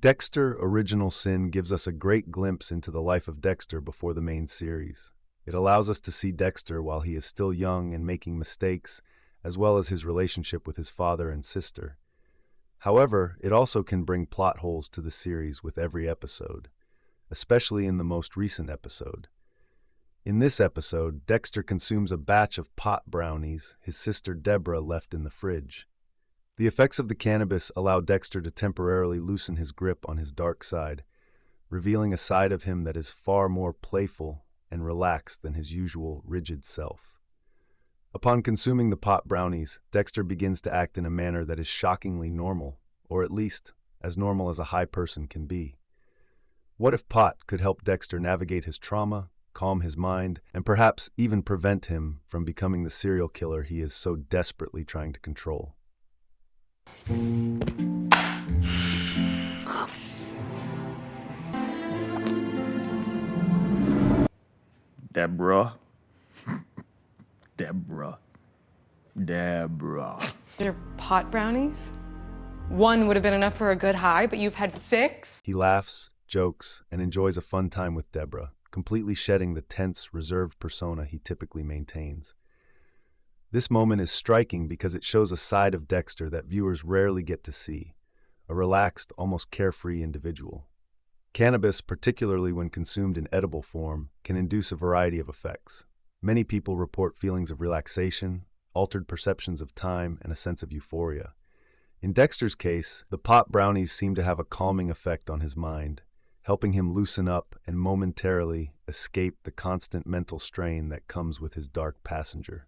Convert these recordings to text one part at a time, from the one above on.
Dexter Original Sin gives us a great glimpse into the life of Dexter before the main series. It allows us to see Dexter while he is still young and making mistakes, as well as his relationship with his father and sister. However, it also can bring plot holes to the series with every episode, especially in the most recent episode. In this episode, Dexter consumes a batch of pot brownies his sister Deborah left in the fridge. The effects of the cannabis allow Dexter to temporarily loosen his grip on his dark side, revealing a side of him that is far more playful and relaxed than his usual rigid self. Upon consuming the pot brownies, Dexter begins to act in a manner that is shockingly normal, or at least as normal as a high person can be. What if pot could help Dexter navigate his trauma, calm his mind, and perhaps even prevent him from becoming the serial killer he is so desperately trying to control? Deborah. Deborah. Deborah. Your pot brownies? One would have been enough for a good high, but you've had 6? He laughs, jokes, and enjoys a fun time with Deborah, completely shedding the tense, reserved persona he typically maintains. This moment is striking because it shows a side of Dexter that viewers rarely get to see, a relaxed, almost carefree individual. Cannabis, particularly when consumed in edible form, can induce a variety of effects. Many people report feelings of relaxation, altered perceptions of time, and a sense of euphoria. In Dexter's case, the pot brownies seem to have a calming effect on his mind, helping him loosen up and momentarily escape the constant mental strain that comes with his dark passenger.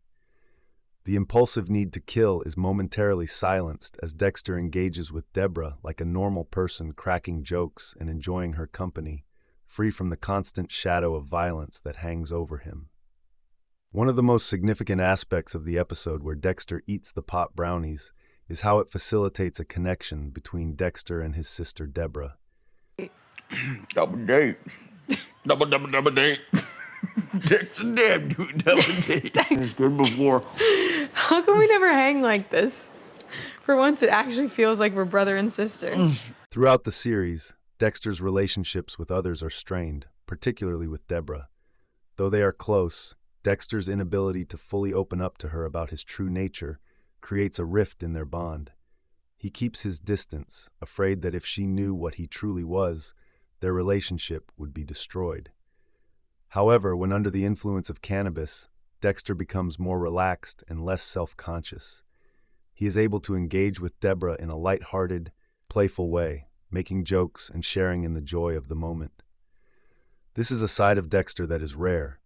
The impulsive need to kill is momentarily silenced as Dexter engages with Deborah like a normal person, cracking jokes and enjoying her company, free from the constant shadow of violence that hangs over him. One of the most significant aspects of the episode where Dexter eats the pot brownies is how it facilitates a connection between Dexter and his sister Deborah. Double date. Double date. Dexter damn dude, double date. It's good before. How come we never hang like this? For once, it actually feels like we're brother and sister. Throughout the series, Dexter's relationships with others are strained, particularly with Deborah. Though they are close, Dexter's inability to fully open up to her about his true nature creates a rift in their bond. He keeps his distance, afraid that if she knew what he truly was, their relationship would be destroyed. However, when under the influence of cannabis, Dexter becomes more relaxed and less self-conscious. He is able to engage with Deborah in a light-hearted, playful way, making jokes and sharing in the joy of the moment. This is a side of Dexter that is rare,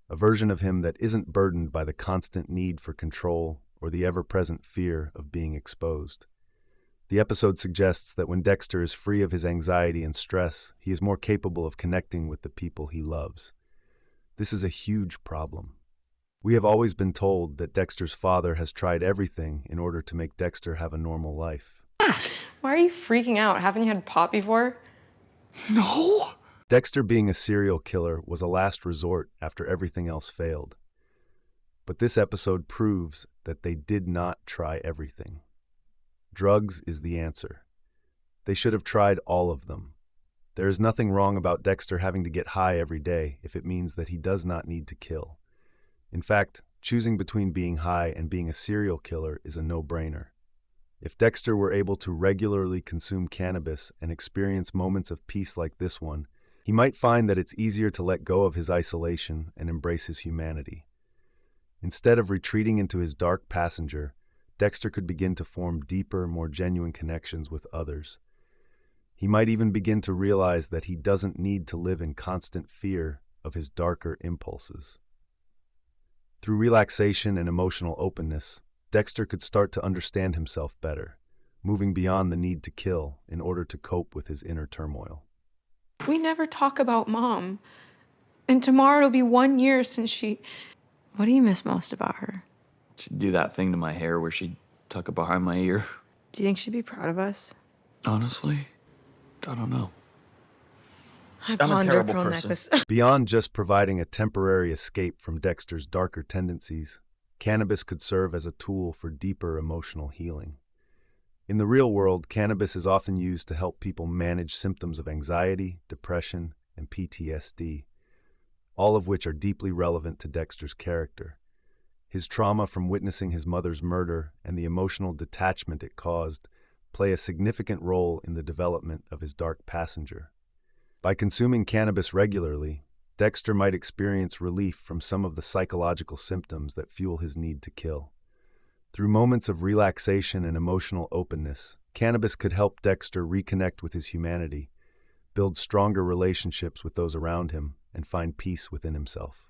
a version of him that isn't burdened by the constant need for control or the ever-present fear of being exposed. The episode suggests that when Dexter is free of his anxiety and stress, he is more capable of connecting with the people he loves. This is a huge problem. We have always been told that Dexter's father has tried everything in order to make Dexter have a normal life. Why are you freaking out? Haven't you had pot before? No. Dexter being a serial killer was a last resort after everything else failed. But this episode proves that they did not try everything. Drugs is the answer. They should have tried all of them. There is nothing wrong about Dexter having to get high every day if it means that he does not need to kill. In fact, choosing between being high and being a serial killer is a no-brainer. If Dexter were able to regularly consume cannabis and experience moments of peace like this one, he might find that it's easier to let go of his isolation and embrace his humanity. Instead of retreating into his dark passenger, Dexter could begin to form deeper, more genuine connections with others. He might even begin to realize that he doesn't need to live in constant fear of his darker impulses. Through relaxation and emotional openness, Dexter could start to understand himself better, moving beyond the need to kill in order to cope with his inner turmoil. We never talk about Mom. And tomorrow it'll be 1 year since she... What do you miss most about her? She'd do that thing to my hair where she'd tuck it behind my ear. Do you think she'd be proud of us? Honestly, I don't know. I I'm a ponder terrible pearl person. necklace. Beyond just providing a temporary escape from Dexter's darker tendencies, cannabis could serve as a tool for deeper emotional healing. In the real world, cannabis is often used to help people manage symptoms of anxiety, depression, and PTSD, all of which are deeply relevant to Dexter's character. His trauma from witnessing his mother's murder and the emotional detachment it caused play a significant role in the development of his dark passenger. By consuming cannabis regularly, Dexter might experience relief from some of the psychological symptoms that fuel his need to kill. Through moments of relaxation and emotional openness, cannabis could help Dexter reconnect with his humanity, build stronger relationships with those around him, and find peace within himself.